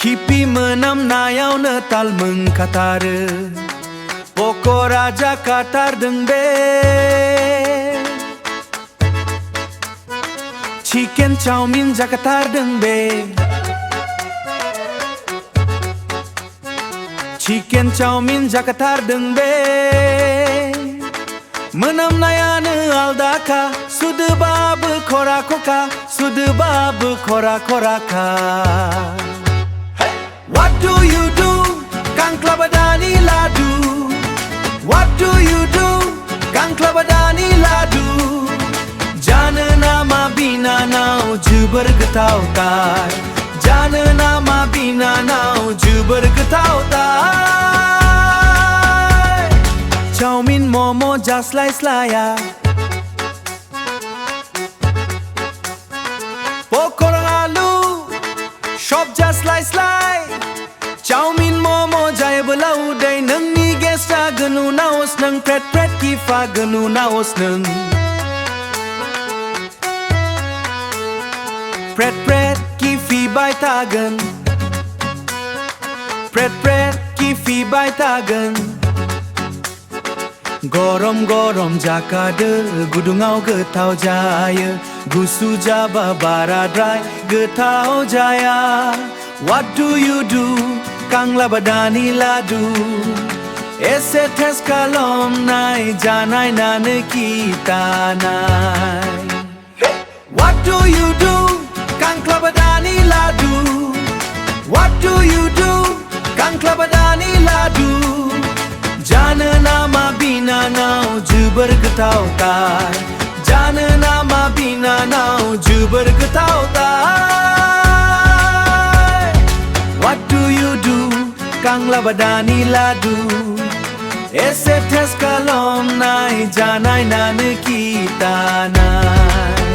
Kipi menamnayaवनो Tal mengkatara Pokora jakatar dengbe Chicken chowmin jakatar dengbe Chicken chowmin jakatar dengbe Menamnayana aldaka Sudebabu kora koka Sudebabu kora koraka What do you do? Kanglabadani ladu What do you do? Kanglabadani ladu Jana nama bina nau jubar getau tai Jana nama bina nau jubar getau tai Chowmin momo just slice laya Pokora alu Shop just slice slice Chowmin momo jaya belau day nang ni gesta genu naos nang pret pret kifa genu naos nang Pret pret kifi bai tagan Pret pret kifi bai tagan Gorom gorom jakade gudungau getau jaya Gusu jaba baradrai getau jaya What do you do? Kanglabadani ladu Ese tes kalom nai janai nane kita nai What do you do? Kanglabadani ladu What do you do? Kanglabadani ladu Jana nama bina nau jubar getau tai Jana nama bina nau jubar getau tai What do you do? Kanglabadani ladu Ese tes kalom nai janai nane kita nai